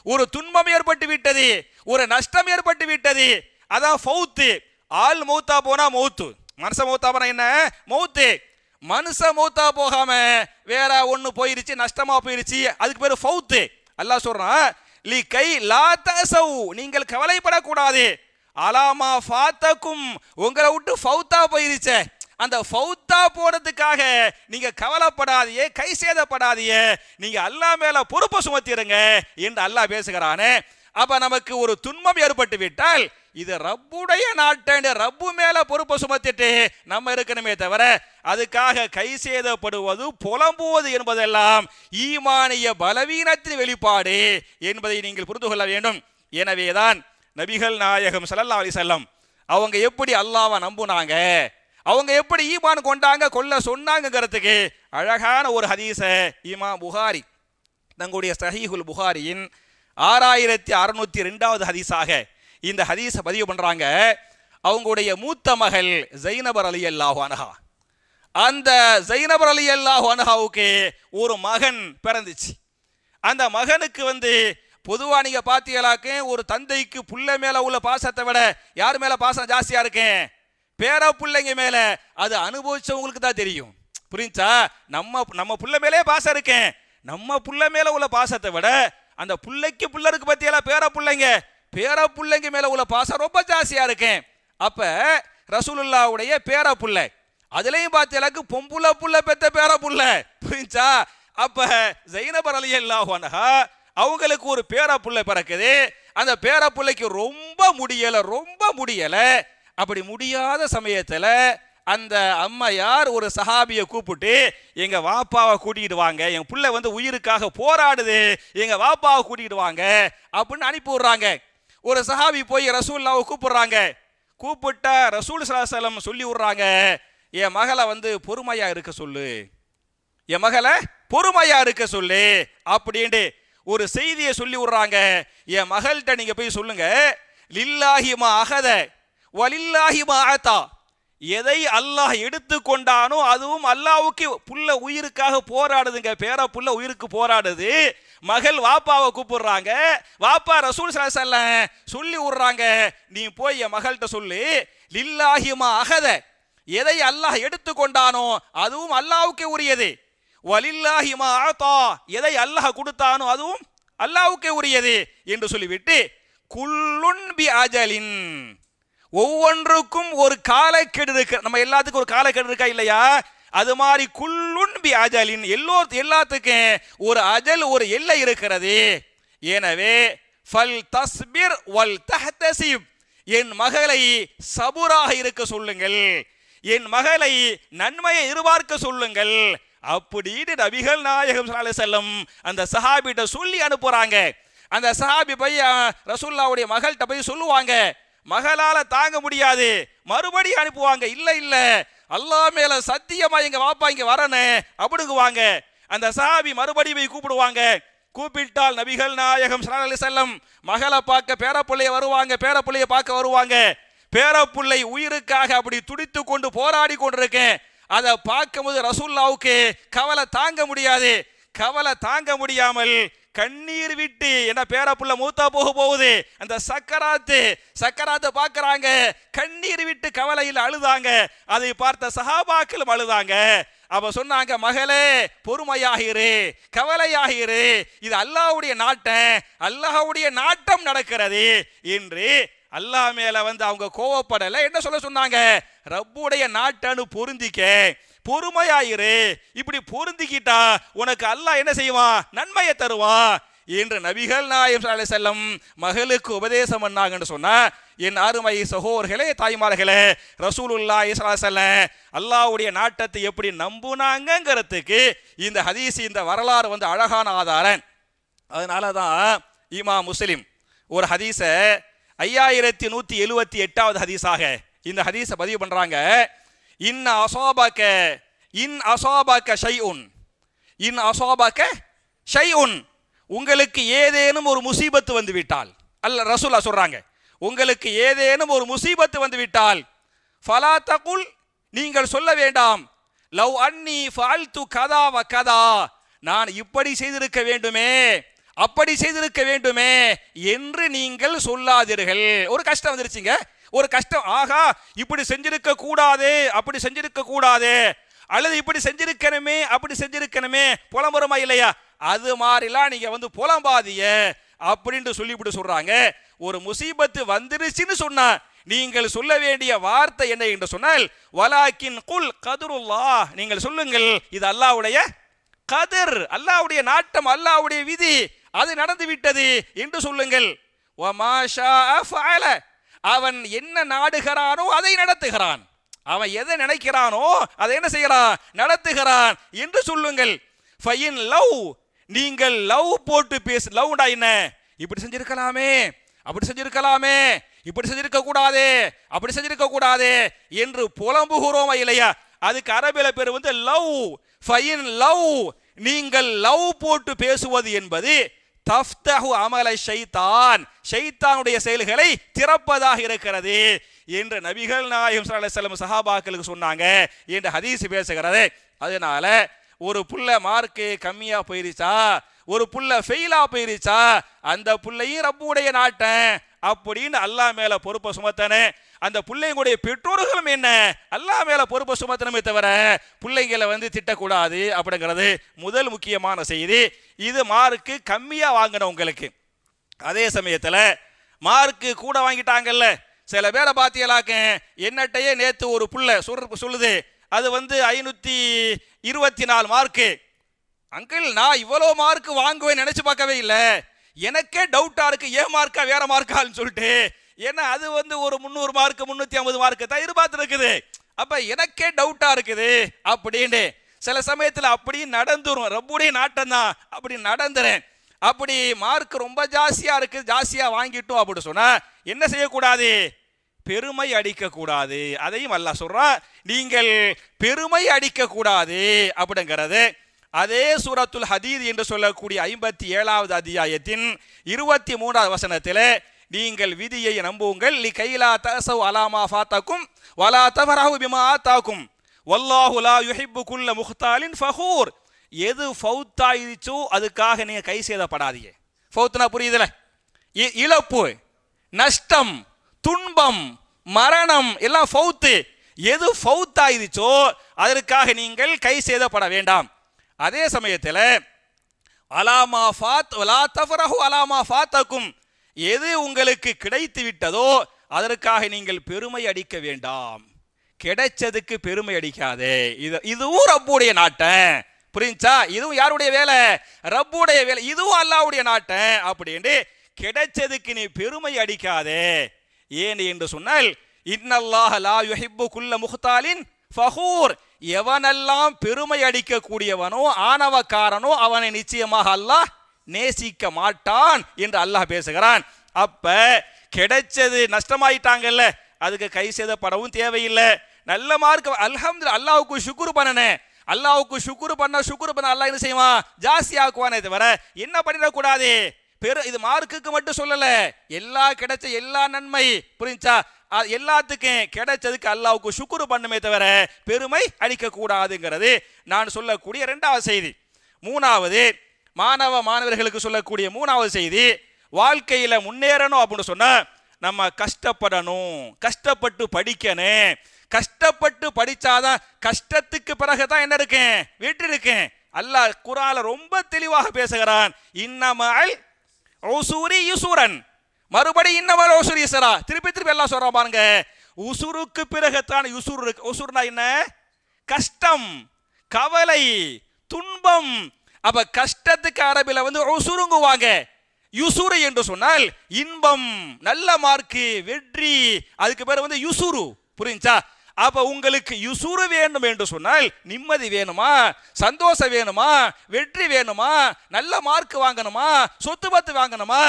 ஒரு துன்பம் ஏற்பட்டு விட்டது, ஒரு நஷ்டம் ஏற்பட்டு விட்டது, அதான் ஃபௌத்து. ஆள் மௌத்தா போனா மௌத்து, மனுஷ மௌத்தா போனா என்ன மௌத்து. மனுஷ மௌத்தா போகாம வேற ஒண்ணு போயிருச்சு, நஷ்டமா போயிருச்சு, அதுக்கு பேரு ஃபௌத்து. அல்லாஹ் சொல்றான், லி கை லா தஸவ், நீங்கள் கவலைப்படக்கூடாது, அலாமா ஃபாத்தகும், உங்களை விட்டு ஃபௌத்தா போயிருச்சே அந்த ஃபௌத்தா போறதுக்காக நீங்க கவலைப்படாதீங்க, கை சேதப்படாதீங்க, நீங்க அல்லாஹ் மேல பொறுப்பை சுமத்திடுங்க என்று அல்லாஹ் பேசுகிறானே. அப்ப நமக்கு ஒரு துன்பம் ஏற்பட்டு விட்டால் இது ரப்புடைய நாட்டை ரப்பு மேல பொறுப்பை சுமத்திட்டு நம்ம இருக்கணுமே தவிர அதுக்காக கை சேதப்படுவது புலம்புவது என்பதெல்லாம் ஈமானிய பலவீனத்தின் வெளிப்பாடு என்பதை நீங்கள் புரிந்து கொள்ள வேண்டும். எனவேதான் நபிகள் நாயகம் ஸல்லல்லாஹு அலைஹி வஸல்லம் அவங்க எப்படி அல்லாஹ்வை நம்புனாங்க, அவங்க எப்படி ஈமான் கொண்டாங்க கொள்ள சொன்னாங்கிறதுக்கு அழகான ஒரு ஹதீஸை இமாம் புகாரி தங்களுடைய ஸஹீஹுல் புகாரியின் 6602வது ஹதீஸாக இந்த ஹதீஸை பதிவு பண்றாங்க. அவங்களுடைய மூத்த மகள் ஜைனப் ரலியல்லாஹு அன்ஹா, அந்த ஜைனப் ரலியல்லாஹு அன்ஹாவுக்கு ஒரு மகன் பிறந்துச்சு. அந்த மகனுக்கு பொதுவா நீங்க பாத்தீங்களாக்கு ஒரு தந்தைக்கு புள்ள மேல உள்ள பாசத்தை விட யார் மேல பாசம் ஜாஸ்தியா இருக்கேன், பேர பிள்ளைங்க மேல. அது அனுபவிச்சவங்களுக்கு தான் தெரியும். புரிஞ்சா? நம்ம புள்ள மேலே பாசம் இருக்கேன், நம்ம புள்ள மேல உள்ள பாசத்தை விட அந்த புள்ளைக்கு புள்ளருக்கு பத்தியெல்லாம் பேர பிள்ளைங்க மேல உள்ள பாசம் ரொம்ப ஜாஸ்தியா இருக்கேன். அப்ப ரசூலுல்லாஹ்வுடைய பேர புள்ளை, அதுலயும் பார்த்தீங்களாக்கு பொம்புல புள்ள பெத்த பேர புள்ள. புரிஞ்சா? அப்ப ஜைனப் ரலியல்லாஹு அன்ஹா அவங்களுக்கு ஒரு பேர புள்ளை பிறக்குது. அந்த பேர புள்ளைக்கு ரொம்ப முடியல. அப்படி முடியாத சமயத்துல அந்த அம்மையார் ஒரு சஹாபியை கூப்பிட்டு எங்க வாப்பாவை கூட்டிட்டு வாங்க, என் புள்ள உயிருக்காக போராடுது, எங்க வாப்பாவை கூட்டிட்டு வாங்க அப்படின்னு அனுப்பி விடுறாங்க. ஒரு சஹாபி போய் ரசூலுல்லாஹ்வை கூப்பிடுறாங்க. கூப்பிட்டா ரசூல் ஸல்லல்லாஹு அலைஹி வஸல்லம் சொல்லி விடுறாங்க, என் மகளை பொறுமையா இருக்க சொல்லு, என் மகளை பொறுமையா இருக்க சொல்லு அப்படின்ட்டு ஒரு செய்தியை சொல்லி விடுறாங்க. என் மகள்கிட்ட நீங்க போய் சொல்லுங்க, லில்லாஹி மா அகத வலில்லாஹி மா ஆதா, எதை அல்லாஹ் எடுத்து கொண்டானோ அதுவும் அல்லாஹ்வுக்கு புள்ள உயிருக்காக போராடுதுங்க. பேர புள்ள உயிருக்கு போராடுது. மகள் வாப்பாவை கூப்பிடுறாங்க. வாப்பா ரசூல் ஸல்லல்லாஹு அலைஹி வஸல்லம் சொல்லி விடுறாங்க, நீ போய் என் மகள்கிட்ட சொல்லு, லில்லாஹிமா அகத, எதை அல்லாஹ் எடுத்து கொண்டானோ அதுவும் அல்லாஹ்வுக்கே உரியது. வலில்லாஹிமா ஆதா, எதை அல்லாஹ் கொடுத்தானோ அதுவும் அல்லாஹ்வுக்கே உரியது என்று சொல்லிவிட்டு, குல்லுன் பி அஜலின், ஒவ்வொன்றுக்கும் ஒரு காலக்கெடு இருக்கு. நம்ம எல்லாத்துக்கும் ஒரு காலக்கெடு இருக்கா இல்லையா? அது மாதிரி குல்லுன் பி அஜலின், எல்லாத்துக்கும் ஒரு அஜல், ஒரு எல்லை இருக்கிறது. எனவே ஃபல் தஸ்பிர் வல் தஹ்தசிப், என் மகளை சபுராக இருக்க சொல்லுங்கள், என் மகளை நன்மையை எதிர்பார்க்க சொல்லுங்கள் அப்படின்னு நபிகள் நாயகம் ஸல்லல்லாஹு அலைஹி வஸல்லம் அந்த சஹாபிட்ட சொல்லி அனுப்புறாங்க. அந்த சஹாபி போய் ரசூலுல்லாஹ்வுடைய மகள்கிட்ட போய் சொல்லுவாங்க. மகளால தாங்க முடியாது, மறுபடியும் அனுப்புவாங்க. இல்ல இல்ல, அல்லாஹ் மேல சத்தியமா எங்க வாப்பா இங்க வரணும் அப்படிங்குவாங்க. அந்த சஹாபி மறுபடியும் போய் கூப்பிடுவாங்க. கூப்பிட்டால் நபிகள் நாயகம் ஸல்லல்லாஹு அலைஹி வஸல்லம் மகளை பார்க்க பேரப்புள்ளைய வருவாங்க, பேரப்புள்ளைய பார்க்க வருவாங்க. பேரப்புள்ளை உயிருக்காக அப்படி துடித்து கொண்டு போராடி கொண்டிருக்கேன். அதை பார்க்கும்போது ரசூலுல்லாஹ்வுக்கு கவலை தாங்க முடியாது. கவலை தாங்க முடியாமல் கண்ணீர் விட்டு, என்ன பேரப்புள்ள மூத்தா போகுது, அந்த சக்கராத்தை பார்க்கறாங்க, கண்ணீர் விட்டு கவலையில் அழுதாங்க. அதை பார்த்த சஹாபாக்களும் அழுதாங்க. அப்ப சொன்னாங்க, மகளே பொறுமையாகிரு, கவலையாகிரு, இது அல்லாஹ்வுடைய அல்லாஹ்வுடைய நாட்டம் நடக்கிறது என்று அல்லாஹ் மேல அவங்க கோவப்படல. என்ன சொன்னாங்க, ரப்புடைய நாட்டனு பொருந்திக்க, பொறுமையாயிரு, இப்படி பொருந்திக்கிட்டா உனக்கு அல்லாஹ் என்ன செய்வான், நன்மையை தருவான் என்று நபிகள் நாயகம் ஸல்லல்லாஹு அலைஹி வஸல்லம் மகளுக்கு உபதேசம் பண்ணாங்கன்னு சொன்னா, என் அருமை சகோதரர்களே, தாய்மார்களே, ரசூலுல்லாஹி ஸல்லல்லாஹு அலைஹி வஸல்லம் அல்லாஹ்வுடைய நாட்டத்தை எப்படி நம்புனாங்கங்கிறதுக்கு இந்த ஹதீஸ், இந்த வரலாறு அழகான ஆதாரம். அதனால தான் இமாம் முஸ்லிம் ஒரு ஹதீஸை 5178வது ஹதீஸாக இந்த ஹதீஸை பதிவு பண்றாங்க. இன் அஸாபக ஷைஉன், உங்களுக்கு ஏதேனும் ஒரு முசீபத்து வந்து விட்டால், ரசூலுல்லாஹ் சொல்றாங்க, உங்களுக்கு ஏதேனும் ஒரு முசீபத்து வந்து விட்டால், ஃபலா தகுல், நீங்கள் சொல்ல வேண்டாம், லவ் அன்னி ஃபஅல்து கதா வ கதா, நான் இப்படி செய்திருக்க வேண்டுமே, அப்படி செய்திருக்க வேண்டுமே என்று நீங்கள் சொல்லாதீர்கள். ஒரு கஷ்டம் வந்துருச்சுங்க, ஒரு கஷ்டம், ஆகா இப்படி செஞ்சிருக்க கூடாது, அப்படி செஞ்சிருக்க கூடாது, அல்லது இப்படி செஞ்சிருக்கணுமே, அப்படி செஞ்சிருக்கணுமே, புலம்புறமா இல்லையா, அது மாதிரிலாம் நீங்க புலம்பாதிய அப்படின்னு சொல்லிவிட்டு சொல்றாங்க. ஒரு முசீபத்து வந்துருச்சுன்னு சொன்னா நீங்கள் சொல்ல வேண்டிய வார்த்தை என்ன என்று சொன்னால், வலாக்கின் குல் கதுருல்லாஹ், நீங்கள் சொல்லுங்கள், இது அல்லாஹ்வுடைய கதிர், அல்லாஹ்வுடைய நாட்டம், அல்லாஹ்வுடைய விதி, அது நடந்து விட்டது என்று சொல்லுங்கள். வமா ஷாஅ ஃபஅல, அவன் என்ன நாடுகிறானோ அதை நடத்துகிறான், அவன் எதை நினைக்கிறானோ அதை என்ன செய்யறான், நடத்துகிறான் என்று சொல்லுங்கள். ஃபைன் லவ், நீங்கள் லவ் போட்டு பேசு, லவ்டா என்ன, இப்படி செஞ்சிருக்கலாமே, அப்படி செஞ்சிருக்கலாமே, இப்படி செஞ்சிருக்க கூடாது, அப்படி செஞ்சிருக்க கூடாது என்று புலம்புகிறோமா இல்லையா, அதுக்கு அரபில பேர் லவ். ஃபைன் லவ், நீங்கள் லவ் போட்டு பேசுவது என்பது தஃப்தஹு அமல ஷைத்தான், ஷைத்தானுடைய செயல்களை திறப்பதாக இருக்கிறது என்று நபிகள் நாயகம் ஸல்லல்லாஹு அலைஹி வஸல்லம் சஹாபாக்களுக்கு சொன்னாங்க என்று ஹதீஸ் பேசுகிறது. அதனால ஒரு புள்ள மார்க்கு கம்மியா போயிருச்சா, ஒரு புள்ள ஃபெயிலா போயிருச்சா, அந்த புள்ளையும் ரப்புடைய நாட்டம் அப்படின்னு அல்லாஹ் மேல பொறுப்பை சுமத்தனே. அந்த பிள்ளைங்களுடைய பெற்றோர்களும் என்ன, அல்லாஹ் மேல பொறுப்பை சுமத்தனமே தவிர பிள்ளைங்களை திட்டக்கூடாது அப்படிங்கிறது முதல் முக்கியமான செய்தி. இது மார்க்கு கம்மியா வாங்கினவங்களுக்கு. அதே சமயத்துல மார்க்கு கூட வாங்கிட்டாங்கல்ல, சில பேரை பாத்தியலாக்க, என்னட்டையே நேத்து ஒரு புள்ள சொல்லுது, அது 524 மார்க்கு, அங்கிள் நான் இவ்வளவு மார்க் வாங்குவேன் நினைச்சு பார்க்கவே இல்லை, எனக்கே டவுட்டா இருக்கு, ஏன் மார்க்கா வேற மார்க்கான்னு சொல்லிட்டு, ஏன்னா அது ஒரு 300 மார்க் 350 மார்க் தான் எதிர்பார்த்துருக்குது, அப்ப எனக்கே டவுட்டா இருக்குது அப்படின்னு சில சமயத்துல அப்படி நடந்துரும். ரப்புடைய நாட்டம் தான் அப்படி நடந்துறேன். அப்படி மார்க் ரொம்ப ஜாஸ்தியா இருக்கு, ஜாஸ்தியா வாங்கிட்டோம் அப்படி சொன்னா என்ன செய்யக்கூடாது, பெருமை அடிக்க கூடாது. அதையும் அல்லாஹ் சொல்றான், நீங்கள் பெருமை அடிக்க கூடாது அப்படிங்கிறது. அதே சூரத்துல் ஹதீத் என்று சொல்லக்கூடிய 57வது அத்தியாயத்தின் 23வது வசனத்தில் நீங்கள் விதியை நம்புங்கள். லி கைலா தஸவ் அலாமா ஃபாத்தக்கும் வலா தஃபரஹு பிமா ஆதாக்கும் வல்லாஹு லா யுஹிப்பு குல்ல முஹ்தாலின் ஃபஹூர். எது ஃபௌத்தாயிச்சோ அதுக்காக நீங்க கை சேதப்படாதீங்க. ஃபௌத்னா புரியுதுல? இழப்பு, நஷ்டம், துன்பம், மரணம் எல்லாம் ஃபௌத்து. எது ஃபௌத்தாயிச்சோ அதற்காக நீங்கள் கை சேதப்பட வேண்டாம். அதே சமயத்தில் அலாமா ஃபாத் வலா தஃபரஹு அலாமா ஃபாத்தக்கும், எது உங்களுக்கு கிடைத்து விட்டதோ அதற்காக நீங்கள் பெருமை அடிக்க வேண்டாம். கிடைச்சதுக்கு பெருமை அடிக்காதே. இதுவும் ரப்புடைய நாட்டம். புரிஞ்சா? இதுவும் யாருடைய வேலை? ரப்புடைய வேலை. இதுவும் அல்லாஹ்வுடைய நாட்டம். அப்படின்னு கிடைச்சதுக்கு நீ பெருமை அடிக்காதே. ஏன் என்று சொன்னால் இன்னல்லாஹ லா யுஹிப்பு குல்ல முஹ்தாலின் ஃபஹூர், எவனெல்லாம் பெருமை அடிக்க கூடியவனோ ஆணவக்காரனோ அவனை நிச்சயமாக அல்லாஹ் நேசிக்க மாட்டான் என்று அல்லாஹ் பேசுகிறான். அப்ப கிடைச்சது நஷ்டமாயிட்டாங்கல்ல, அதுக்கு கை சேதப்படவும் தேவையில்லை. நல்ல மார்க் அல்ஹம்துலில்லாஹ், அல்லாஹ்வுக்கு ஷுக்ர் பண்ணனே. அல்லாஹ்வுக்கு ஷுக்ர் பண்ண அல்லாஹ் என்ன செய்வான்? ஜாஸ்தி ஆக்குவானே தவிர என்ன பண்ணிடக்கூடாது. இது மார்க்குக்கு மட்டும் சொல்லல, எல்லா கிடைச்ச எல்லா நன்மை புரிஞ்சா எல்லாத்துக்கும் கிடைச்சதுக்கு அல்லாஹ்வுக்கு ஷுக்ர் பண்ணுமே தவிர பெருமை அடிக்க கூடாதுங்கிறது நான் சொல்லக்கூடிய இரண்டாவது செய்தி. மூணாவது, மாணவர்களுக்கு சொல்லக்கூடிய மூணாவது செய்தி, வாழ்க்கையில முன்னேறணும் அப்படின்னு சொன்னா நம்ம கஷ்டப்படணும், கஷ்டப்பட்டு படிக்கணும். கஷ்டப்பட்டு படிச்சாதான் கஷ்டத்துக்கு பிறகுதான் என்ன இருக்கேன்? வெற்றி இருக்கேன். அல்லாஹ் குர்ஆன்ல ரொம்ப தெளிவாக பேசுகிறான். இன்னமல் உஸூரி யுஸூரன், மறுபடி இன்னமல் உஸூரி யுஸரா, திருப்பி எல்லாம் சொல்றான் பாருங்க. உஸுருக்கு பிறகுதான் யுஸூர் இருக்கு. உஸூர்னா என்ன? கஷ்டம், கவலை, துன்பம். அப்ப கஷ்டத்துக்கு அரபில உஸுருங்குவாங்க. யுஸுரு என்று சொன்னால் இன்பம், நல்ல மார்க்கு, வெற்றி. அதுக்கு பேர் யுஸுரு. புரிஞ்சா? அப்ப உங்களுக்கு யுஸுரு வேண்டும் என்று சொன்னால் நிம்மதி வேணுமா, சந்தோஷம் வேணுமா, வெற்றி வேணுமா, நல்ல மார்க் வாங்கணுமா, சொத்து பத்து வாங்கணுமா,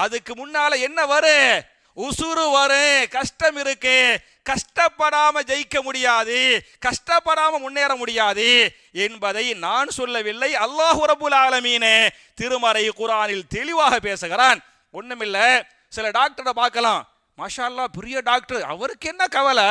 அதுக்கு முன்னால என்ன வரும்? உசுறு வரும். கஷ்டம் இருக்கு. கஷ்டப்படாம ஜெயிக்க முடியாது, கஷ்டப்படாம முன்னேற முடியாது என்பதை நான் சொல்லவில்லை. அல்லாஹ் ரப்புல் ஆலமீன் திருமறை குர்ஆனில் தெளிவாக பேசுகிறான். ஒண்ணுமில்ல, சில டாக்டரை பார்க்கலாம், மாஷா அல்லாஹ் பெரிய டாக்டர், அவருக்கு என்ன கவலை?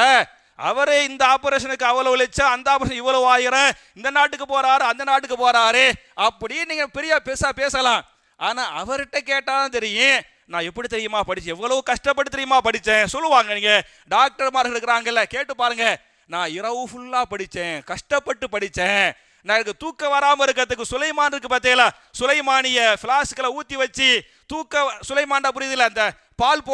அவரே இந்த ஆபரேஷனுக்கு அவ்வளவு உழைச்சா, அந்த ஆபரேஷன் இவ்வளவு ஆயிரம், இந்த நாட்டுக்கு போறாரு அந்த நாட்டுக்கு போறாரு, அப்படி நீங்க பெரிய பேசலாம். ஆனா அவர்கிட்ட கேட்டாலும் தெரியும், நான் எப்படி தெரியுமா படிச்சேன், எவ்வளவு கஷ்டப்பட்டு தெரியுமா படிச்சேன் சொல்லுவாங்க. நீங்க டாக்டர்மார்கள் இருக்கிறாங்கல்ல, கேட்டு பாருங்க. நான் இரவு ஃபுல்லா படிச்சேன், கஷ்டப்பட்டு படிச்சேன், எனக்கு தூக்கம் வராம இருக்கிறதுக்கு சுலைமான் இருக்கு பார்த்தீங்களா, சுலைமானிய பிளாஸ்களை ஊத்தி வச்சு சுலைமான்டா புரியுதுல, அந்த பால்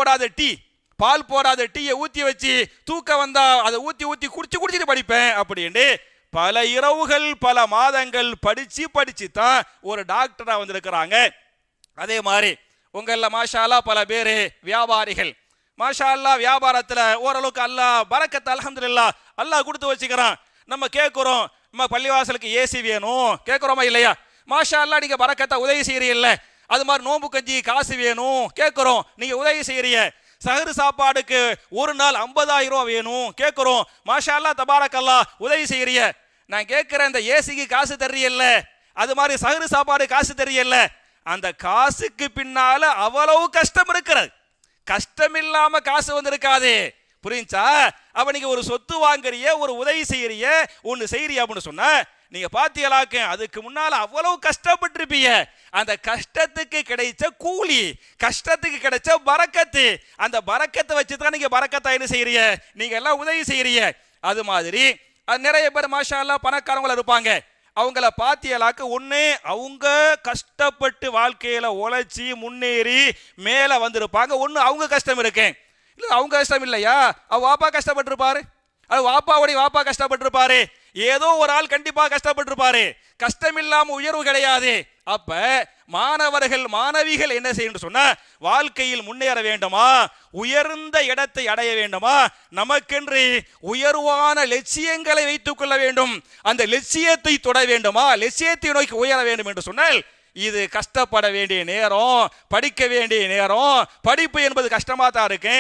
போடாத டீயை ஊத்தி வச்சு தூக்கம் வந்தா அதை ஊத்தி குடிச்சிட்டு படிப்பேன் அப்படின்னு பல இரவுகள் பல மாதங்கள் படிச்சு தான் ஒரு டாக்டரா வந்திருக்கிறாங்க. அதே மாதிரி உங்கள மாஷா அல்லாஹ் பல பேர் வியாபாரிகள், மாஷா அல்லாஹ் வியாபாரத்தில் ஓரளவுக்கு அல்லாஹ் பரக்கத் அல்ஹம்துலில்லாஹ் அல்லாஹ் கொடுத்து வச்சுக்கிறான். நம்ம கேட்குறோம், நம்ம பள்ளிவாசலுக்கு ஏசி வேணும் கேட்குறோமா இல்லையா? மாஷா அல்லாஹ் நீங்க பரக்கத்தை உதவி செய்யறீல்ல, அது மாதிரி நோம்பு கஞ்சி காசு வேணும் கேட்குறோம், நீங்க உதவி செய்யறீங்க. சஹரு சாப்பாடுக்கு ஒரு நாள் 50,000 ரூபா வேணும் கேட்குறோம், மாஷா அல்லாஹ் தபாரக் அல்லாஹ் உதவி செய்யறீங்க. நான் கேட்கிறேன், இந்த ஏசிக்கு காசு தர்றீல்ல, அது மாதிரி சஹரு சாப்பாடு காசு தர்றீல்ல, அந்த காசுக்கு பின்னால அவ்வளவு கஷ்டம் இருக்கிறது. கஷ்டம் இல்லாம காசு வந்திருக்காது. புரிஞ்சா? அப்ப நீங்க ஒரு சொத்து வாங்குறிய, ஒரு உதவி செய்யறிய, ஒன்னு செய்யறிய அப்படின்னு சொன்னா நீங்க பாத்தீங்களாக்க அதுக்கு முன்னால அவ்வளவு கஷ்டப்பட்டிருப்பீங்க. அந்த கஷ்டத்துக்கு கிடைச்ச கூலி, கஷ்டத்துக்கு கிடைச்ச பரக்கத்து, அந்த பரக்கத்தை வச்சுதான் நீங்க பரக்கத்தை என்ன செய்யறீங்க, நீங்க எல்லாம் உதவி செய்யறீங்க. அது மாதிரி நிறைய பேர் மாஷா அல்லாஹ் பணக்காரங்களா இருப்பாங்க. அவங்கள பாத்தியலாக்க ஒண்ணு அவங்க கஷ்டப்பட்டு வாழ்க்கையில உழைச்சி முன்னேறி மேல வந்திருப்பாங்க. ஒண்ணு அவங்க கஷ்டம் இருக்கேன், இல்ல அவங்க கஷ்டம் இல்லையா, அவ வாப்பா கஷ்டப்பட்டிருப்பாரு, அது வாப்பாவுடைய வாப்பா கஷ்டப்பட்டிருப்பாரு, ஏதோ ஒரு ஆள் கண்டிப்பா கஷ்டப்பட்டிருப்பாரு. கஷ்டம் இல்லாம உயர்வு கிடையாது. அப்ப மாணவர்கள் மாணவிகள் என்ன செய்யணும் சொன்னா, வாழ்க்கையில் முன்னேற வேண்டுமா, உயர்ந்த இடத்தை அடைய வேண்டுமா, நமக்கென்று உயர்வான லட்சியங்களை வைத்துக் கொள்ள வேண்டும், அந்த லட்சியத்தை தொட வேண்டுமா, லட்சியத்தை நோக்கி உயர வேண்டும் என்று சொன்னால் இது கஷ்டப்பட வேண்டிய நேரம், படிக்க வேண்டிய நேரம். படிப்பு என்பது கஷ்டமா தான் இருக்கு.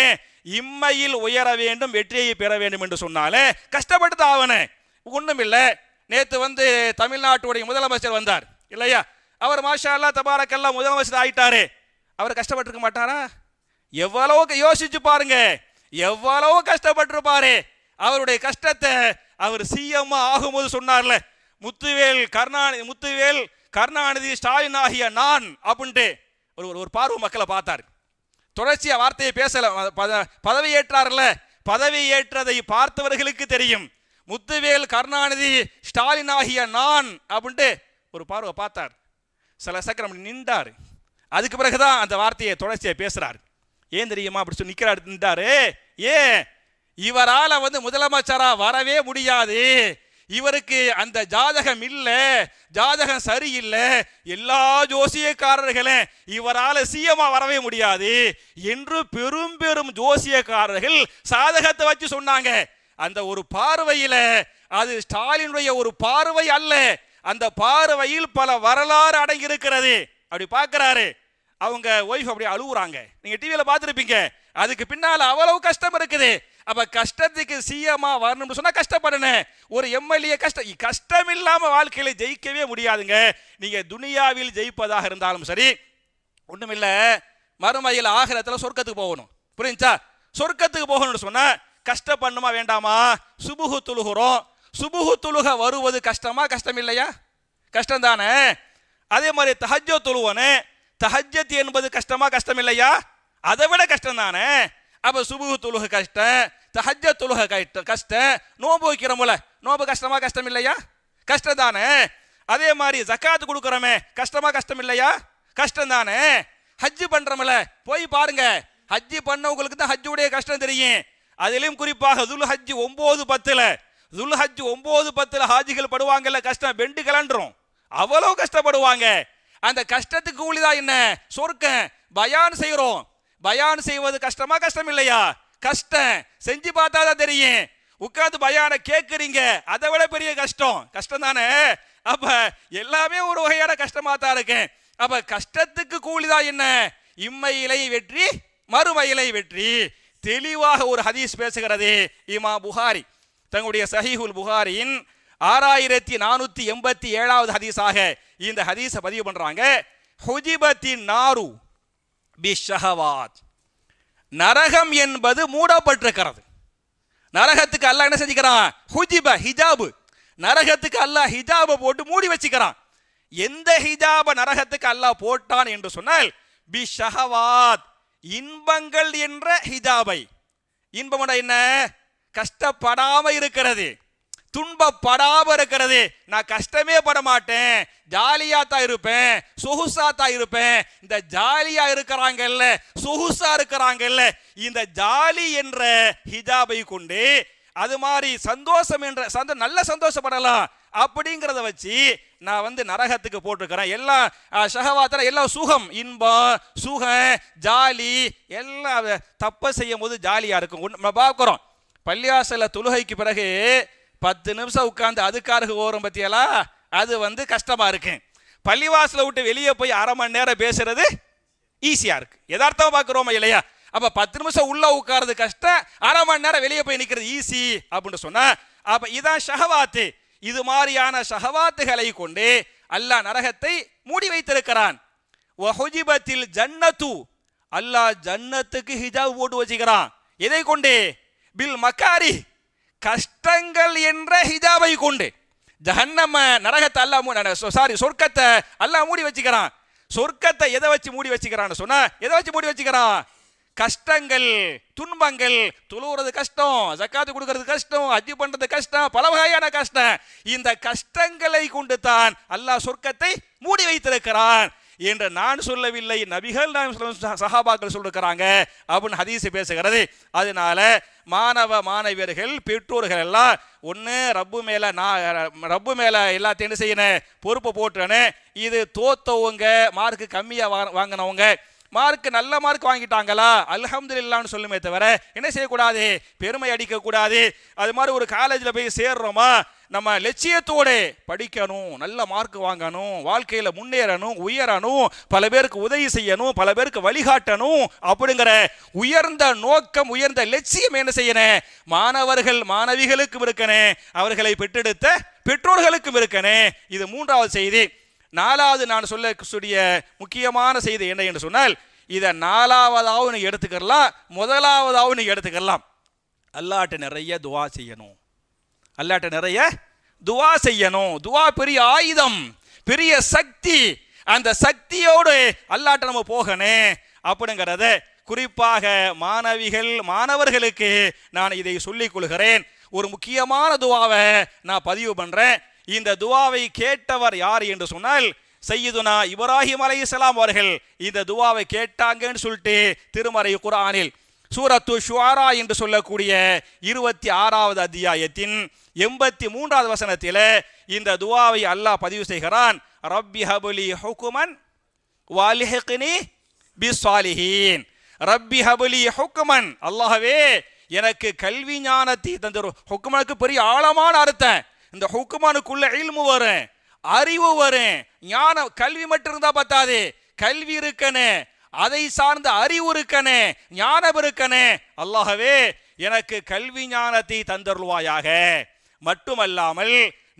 இம்மையில் உயர வேண்டும், வெற்றியை பெற வேண்டும் என்று சொன்னாலே கஷ்டப்பட்டு தான் ஆவணும். ஒண்ணும் இல்ல, நேத்து தமிழ்நாட்டுடைய முதலமைச்சர் வந்தார் இல்லையா, அவர் மாஷா அல்லாஹ் தபாரக் அல்லாஹ் முதலமைச்சர் ஆயிட்டாரு. அவர் கஷ்டப்பட்டிருக்க மாட்டாரா? எவ்வளவு யோசிச்சு பாருங்க, எவ்வளவு கஷ்டப்பட்டிருப்பாரு. அவருடைய கஷ்டத்தை அவர் சிஎம் ஆகும்போது சொன்னார்ல, முத்துவேல் கருணாநிதி ஸ்டாலின் ஆகிய நான் அப்படின்ட்டு ஒரு பார்வை மக்களை பார்த்தார். தொடர்ச்சியா வார்த்தையை பேசல, பதவி ஏற்றார்ல, பதவி ஏற்றதை பார்த்தவர்களுக்கு தெரியும். முத்துவேல் கருணாநிதி ஸ்டாலின் ஆகிய நான் அப்படின்ட்டு ஒரு பார்வை பார்த்தார். சில சக்கரம் நின்றார். அதுக்கு பிறகுதான் அந்த வார்த்தையை தொடர்ச்சியை பேசுறாரு. ஏன் தெரியுமா அப்படி சொல்லி நிற்கிறாரு? ஏன் இவரால் முதலமைச்சரா வரவே முடியாது, இவருக்கு அந்த ஜாதகம் இல்லை, ஜாதகம் சரியில்லை, எல்லா ஜோசியக்காரர்களும் இவரால் சிஎம்மா வரவே முடியாது என்று பெரும் பெரும் ஜோசியக்காரர்கள் சாதகத்தை வச்சு சொன்னாங்க. அந்த ஒரு பார்வையில அது ஸ்டாலினுடைய ஒரு பார்வை அல்ல, அந்த பார்வையில் பல வரலாறு அடங்கி இருக்கிறது. அப்படி பார்க்கிறாரு. அவங்க ஒய்ஃப் அப்படி அழுகுறாங்க, நீங்க டிவியில பார்த்துருப்பீங்க. அதுக்கு பின்னால அவ்வளவு கஷ்டம் இருக்குது. அப்ப கஷ்டத்துக்கு சிஎம்மா வரணும்னு சொன்னா கஷ்டப்படணும். ஒரு எம்எல்ஏ கஷ்டம் இல்லாம வாழ்க்கையில ஜெயிக்கவே முடியாதுங்க. நீங்க துனியாவில் ஜெயிப்பதாக இருந்தாலும் சரி, ஒண்ணுமில்ல, மறுமையில் ஆகிரத்துல சொர்க்கத்துக்கு போகணும். புரிஞ்சா? சொர்க்கத்துக்கு போகணும்னு சொன்னா கஷ்டப்படணுமா வேண்டாமா? சுபுகு தொழுகிறோம், சுபுகு தொழுக வருவது கஷ்டமா கஷ்டம் இல்லையா? கஷ்டம் தானே. அதே மாதிரி தஹஜ்ஜு தொழுவனே, தஹஜ்ஜத் என்பது கஷ்டமா கஷ்டம் இல்லையா? அதை விட கஷ்டம் தானே. அப்ப சுபுகு தொழுக கஷ்டம், தஹஜ்ஜத் தொழுக கஷ்டம், நோன்பு வைக்கிறோம்ல, நோன்பு கஷ்டமா கஷ்டம் இல்லையா? கஷ்டம் தானே. அதே மாதிரி ஜக்காத் கொடுக்கறோமே, கஷ்டமா கஷ்டம் இல்லையா? கஷ்டம் தானே. ஹஜ்ஜு பண்றோம்ல, போய் பாருங்க, ஹஜ்ஜு பண்ணவங்களுக்கு தான் ஹஜ்ஜுடைய கஷ்டம் தெரியும். அதிலும் குறிப்பாக துல்ஹஜ் 9-10, துல்ஹஜ் 9-10 ஹாஜிகள் படுவாங்கல்ல கஷ்டம், பெண்டு கலண்டுரும், அவ்வளவு கஷ்டப்படுவாங்க. அந்த கஷ்டத்துக்கு கூலிதான் என்ன? சொர்க்கம். பயான் செய்யறோம், பயான் செய்வது கஷ்டமா கஷ்டம் இல்லையா? கஷ்டம். செஞ்சு பார்த்தா தான் தெரியும். உட்கார்ந்து பயான கேட்குறீங்க, அதை விட பெரிய கஷ்டம். கஷ்டம் தானே. அப்ப எல்லாமே ஒரு வகையான கஷ்டமா தான் இருக்கு. அப்ப கஷ்டத்துக்கு கூலிதான் என்ன? இம்மையிலை வெற்றி, மறுமையிலை வெற்றி. தெளிவாக ஒரு ஹதீஸ் பேசுகிறது. இமாம் புகாரி தங்களுடைய சஹீஹுல் புகாரியின் 6487வது ஹதீஸாக இந்த ஹதீஸை பதிவு பண்றாங்க. ஹுஜிபத்தின் நாரு பிஷஹவாத், நரகம் என்பது மூடப்பட்டிருக்கிறது. நரகத்துக்கு அல்லாஹ் என்ன செஞ்சுக்கிறான்? ஹுஜிப, ஹிஜாபு. நரகத்துக்கு அல்லாஹ் ஹிஜாபை போட்டு மூடி வச்சுக்கிறான். எந்த ஹிஜாப நரகத்துக்கு அல்லாஹ் போட்டான் என்று சொன்னால் பிஷஹவாத், இன்பங்கள் என்ற ஹிஜாபை. இன்பம் என்ன? கஷ்டப்படாம இருக்கிறது, துன்பப்படாம இருக்கிறது. நான் கஷ்டமே பட மாட்டேன், ஜாலியா தான் இருப்பேன், சொகுசா தான் இருப்பேன். இந்த ஜாலியா இருக்கிறாங்கல்ல, சொகுசா இருக்கிறாங்கல்ல, இந்த ஜாலி என்ற ஹிஜாபை கொண்டு அது மாதிரி சந்தோஷம் என்ற நல்ல சந்தோஷப்படலாம் அப்படிங்கிறத வச்சு நான் நரகத்துக்கு போட்டிருக்கிறேன். எல்லாம் ஷஹவாத்துல எல்லாம் சுகம், இன்பம், சுகம், ஜாலி, எல்லாம் தப்ப செய்யும் போது ஜாலியா இருக்கும். நம்ம பார்க்கிறோம், பள்ளியாசல தொழுகைக்கு பிறகு 10 நிமிஷம் உட்கார்ந்து அதுக்காக ஓரம் பத்தியெல்லாம் அது கஷ்டமா இருக்கு. பள்ளிவாசலை விட்டு வெளியே போய் அரை மணி நேரம் பேசுறது ஈஸியா இருக்கு. யதார்த்தமா பார்க்கிறோமா இல்லையா? அப்ப 10 நிமிஷம் உள்ள உட்கார்றது கஷ்டம், அரை மணி நேரம் வெளியே போய் நிக்கிறது ஈஸி அப்படின்னு சொன்னா, அப்ப இதான் ஷஹவாத்து. இது மாதிரியான ஷஹவாத்துகளை கொண்டு அல்லாஹ் நரகத்தை மூடி வைத்திருக்கிறான். வஹுஜிபத்தில் ஜன்னத்து, அல்லாஹ் ஜன்னத்துக்கு ஹிஜாப் போட்டு வச்சுக்கிறான். எதை கொண்டு? பில் மக்காரி, கஷ்டங்கள் என்ற ஹிஜாபை கொண்டு. ஜஹன்னம நரகத்தை அல்லாஹ் சொர்க்கத்தை அல்லாஹ் மூடி வச்சுக்கிறான். சொர்க்கத்தை எதை வச்சு மூடி வச்சுக்கிறான்னு சொன்னா, எதை வச்சு மூடி வச்சுக்கிறான்? கஷ்டங்கள், துன்பங்கள். தொழுகிறது கஷ்டம், ஜக்காத்து கொடுக்கிறது கஷ்டம், ஹஜ் பண்றது கஷ்டம், பல வகையான கஷ்டம். இந்த கஷ்டங்களை கொண்டு தான் அல்லாஹ் சொர்க்கத்தை மூடி வைத்திருக்கிறான் என்று நான் சொல்லவில்லை, நபிகள் சஹாபாக்கள் சொல்லிருக்கிறாங்க அப்படின்னு ஹதீஸ் பேசுகிறது. அதனால மாணவ மாணவியர்கள், பெற்றோர்கள் எல்லாம் ஒன்று ரப்பு மேல எல்லாத்தையும் என்ன செய்யணும்? பொறுப்பை போட்டுறேன்னு. இது தோத்தவங்க, மார்க்கு கம்மியாக வாங்கினவங்க, மார்க் நல்ல மார்க் வாங்கிட்டாங்களா அல்ஹம்துலில்லாஹ்னு சொல்லுமே தவிர என்ன செய்யக்கூடாது? பெருமை அடிக்க கூடாது. அது மாதிரி ஒரு காலேஜில் போய் சேர்றோமா, நம்ம லட்சியத்தோடு படிக்கணும், நல்ல மார்க் வாங்கணும், வாழ்க்கையில் முன்னேறணும், உயரணும், பல பேருக்கு உதவி செய்யணும், பல பேருக்கு வழிகாட்டணும் அப்படிங்கிற உயர்ந்த நோக்கம், உயர்ந்த லட்சியம் என்ன செய்யணும்? மாணவர்கள் மாணவிகளுக்கும் இருக்கணும், அவர்களை பெற்றெடுத்த பெற்றோர்களுக்கும் இருக்கணும். இது 3வது செய்தி. 4வது நான் சொல்லக்கூடிய முக்கியமான செய்தி என்ன என்று சொன்னால், இதை 4வதாகவும் நீ எடுத்துக்கலாம், முதலாவதாகவும் நீ எடுத்துக்கலாம். அல்லாஹ்ட்ட நிறைய துவா செய்யணும். அல்லாஹ்ட்ட நிறைய துவா செய்யணும். துவா பெரிய ஆயுதம், பெரிய சக்தி. அந்த சக்தியோடு அல்லாஹ்ட்ட நம்ம போகணும் அப்படிங்கிறத குறிப்பாக மாணவர்களுக்கு நான் இதை சொல்லிக் கொள்கிறேன். ஒரு முக்கியமான துவாவை நான் பதிவு பண்றேன். இந்த துவாவை கேட்டவர் யார் என்று சொன்னால் சையதுனா இப்ராஹிம் அலைஹிஸ்ஸலாம் அவர்கள் இந்த துவாவை கேட்டாங்கன்னு சொல்லிட்டு திருமறை குர்ஆனில் சூரத்து ஷுஆரா என்று சொல்லக்கூடிய 26வது அத்தியாயத்தின் 83வது வசனத்தில் இந்த துவாவை அல்லாஹ் பதிவு செய்கிறான். ரப்பி ஹப்லி ஹுக்மன் வல்ஹிக்னி பிஸ்ஸாலிஹீன். ரப்பி ஹப்லி ஹுக்மன், அல்லாஹ்வே எனக்கு கல்வி ஞானத்தை தந்தரு. ஹுக்மனுக்கு பெரிய ஆழமான அர்த்தம். இந்த ஹுக்மனுக்குள்ள இல்மு வரும், அறிவு வரும். ஞானம் கல்வி மட்டும் இருந்தா பத்தாது, கல்வி இருக்கனே, அதை சார்ந்த அறிவு இருக்கனே, ஞானம் இருக்கனே. அல்லாஹ்வே எனக்கு கல்வி ஞானத்தை தந்தருள்வாயாக. மட்டுமல்லாமல்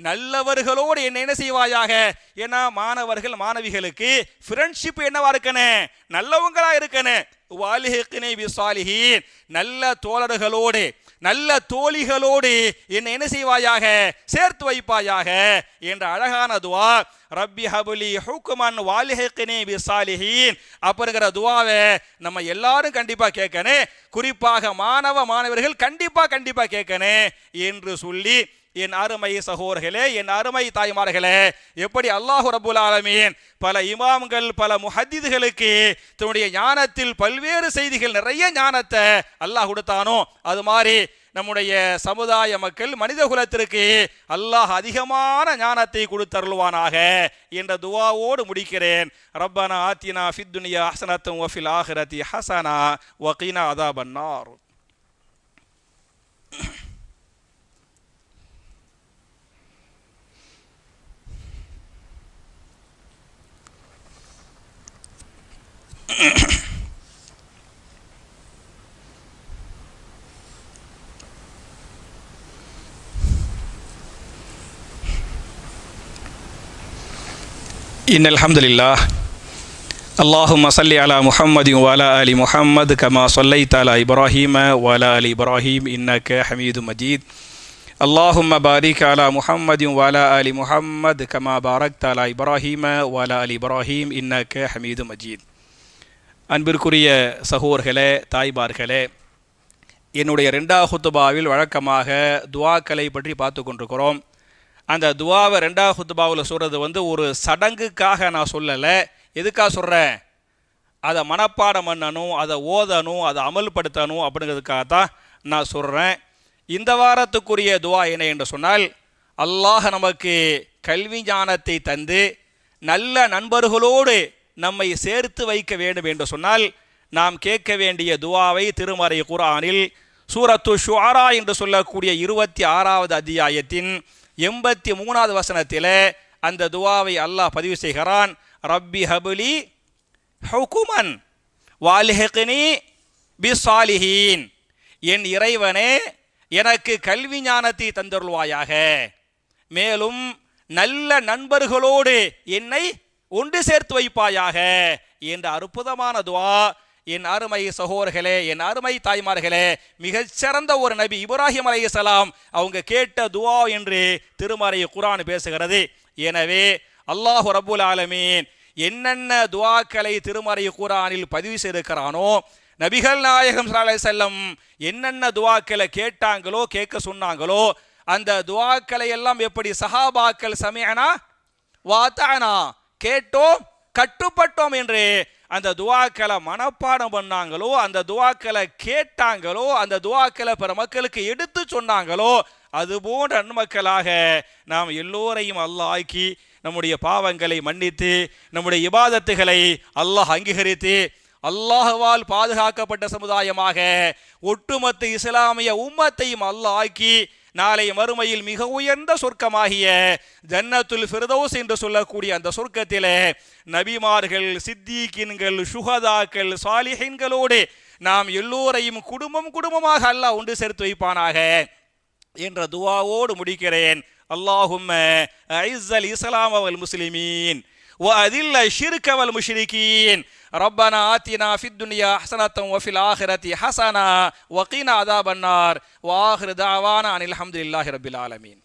நல்லவர்களோடு என்ன செய்வாயாக. ஏன்னா மாணவிகளுக்கு ஃப்ரெண்ட்ஷிப் என்னவா இருக்கணும், நல்லவங்களா இருக்கணும். வாலிஹிக்னி பிஸ்ஸாலிஹீன், நல்ல தோழர்களோடு நல்ல தோழிகளோடு என்ன செய்வாயாக, சேர்த்து வைப்பாயாக என்ற அழகான துவா. ரப்பி ஹப்லி ஹுக்மன் வல்ஹிக்னி பிஸ்ஸாலிஹீன் அப்படிங்கிற துவாவை நம்ம எல்லாரும் கண்டிப்பா கேட்கணும். குறிப்பாக மாணவர்கள் கண்டிப்பா கேட்கணும் என்று சொல்லி, என் அருமை சகோதரர்களே, என் அருமை தாய்மார்களே, எப்படி அல்லாஹ் ரப்புல் ஆலமீன் பல இமாம்கள் பல முஹத்திதுகளுக்கு தன்னுடைய ஞானத்தில் பல்வேறு செய்திகள் நிறைய ஞானத்தை அல்லாஹ் கொடுத்தானோ, அது மாதிரி நம்முடைய சமுதாய மக்கள் மனித குலத்திற்கு அல்லாஹ் அதிகமான ஞானத்தை கொடுத்தருள்வானாக என்ற துவாவோடு முடிக்கிறேன். ரப்பனா ஆத்தினா ஃபித் துன்யா ஹஸனத்தன் வ ஃபில் ஆখিরাতি ஹஸனா வ கீனா அஸாபன்னார். إن الحمد لله اللهم صل على محمد وعلى آل محمد كما صليت على إبراهيم وعلى آل إبراهيم إنك حميد مجيد اللهم بارك على محمد وعلى آل محمد كما باركت على إبراهيم وعلى آل إبراهيم إنك حميد مجيد. அன்பிற்குரிய சகோதரர்களே, தாய்மார்களே, என்னுடைய 2வது ஹுத்பாவில் வழக்கமாக துஆக்களை பற்றி பார்த்து கொண்டிருக்கிறோம். அந்த துவாவை 2வது ஹுத்பாவில் சொல்கிறது ஒரு சடங்குக்காக நான் சொல்லலை. எதுக்காக சொல்கிறேன், அதை மனப்பாடம் பண்ணணும், அதை ஓதணும், அதை அமல்படுத்தணும் அப்படிங்கிறதுக்காகத்தான் நான் சொல்கிறேன். இந்த வாரத்துக்குரிய துவா என்ன என்று சொன்னால், அல்லாஹ் நமக்கு கல்வி ஞானத்தை தந்து நல்ல நண்பர்களோடு நம்மை சேர்த்து வைக்க வேண்டும் என்று சொன்னால் நாம் கேட்க வேண்டிய துவாவை திருமறை குர்ஆனில் சூரத்து ஷுஆரா என்று சொல்லக்கூடிய 26வது அத்தியாயத்தின் 83வது வசனத்தில் அந்த துவாவை அல்லாஹ் பதிவு செய்கிறான். ரப்பி ஹப்லி ஹுக்மன் வல்ஹிக்னி பிஸ்ஸாலிஹீன், என் இறைவனே எனக்கு கல்வி ஞானத்தை தந்தருள்வாயாக, மேலும் நல்ல நண்பர்களோடு என்னை ஒன்று சேர்த்து வைப்பாயாக என்ற அற்புதமான துவா. என் அருமை சகோதரர்களே, என் அருமை தாய்மார்களே, மிகச்சிறந்த ஒரு நபி இப்ராஹிம் அலைஹிஸ்ஸலாம் அவங்க கேட்ட துவா என்று திருமறை குர்ஆன் பேசுகிறது. எனவே அல்லாஹ் ரப்புல் ஆலமீன் என்னென்ன துவாக்களை திருமறை குர்ஆனில் பதிவு செய்திருக்கிறானோ, நபிகள் நாயகம் ஸல்லல்லாஹு அலைஹி வஸல்லம் என்னென்ன துவாக்களை கேட்டாங்களோ, கேட்க சொன்னாங்களோ, அந்த துவாக்களை எல்லாம் எப்படி சஹாபாக்கள் சமிஅனா வஅதஅனா, கேட்டோம் கட்டுப்பட்டோம் என்று அந்த துவாக்களை மனப்பாடம் பண்ணாங்களோ, அந்த துவாக்களை கேட்டாங்களோ, அந்த துவாக்களை பிற மக்களுக்கு எடுத்து சொன்னாங்களோ, அதுபோன்ற நன்மக்களாக நாம் எல்லோரையும் அல்லாஹ் ஆக்கி நம்முடைய பாவங்களை மன்னித்து நம்முடைய இபாதத்துகளை அல்லாஹ் அங்கீகரித்து அல்லாஹ்வால் பாதுகாக்கப்பட்ட சமுதாயமாக ஒட்டுமொத்த இஸ்லாமிய உம்மத்தையும் அல்லாஹ் ஆக்கி நாளை மறுமையில் மிக உயர்ந்த சொர்க்கமாகிய ஜன்னத்துல் ஃபிர்தௌஸ் என்று சொல்லக்கூடிய அந்த சொர்க்கத்திலே நபிமார்கள், சித்தீக்கின்கள், சுஹதாக்கள், சாலிஹீன்களோடு நாம் எல்லோரையும் குடும்பமாக அல்லாஹ் ஒன்று சேர்த்து வைப்பானாக என்ற துவாவோடு முடிக்கிறேன். அல்லாஹும்ம அஇஸ்ஸல் இஸ்லாம் வல் முஸ்லிமீன் வஅதில்ல ஷிர்க வல் முஷ்ரிகீன் ரப்பனா ஆத்தினா ஃபித் துன்யா ஹஸனத்தன் வ ஃபில் ஆখিরাতি ஹஸனா வ கீனா அஸாபன்னார் வ ஆகிரு தஅவானா அனில் ஹம்துலில்லாஹி ரப்பில் ஆலமீன்.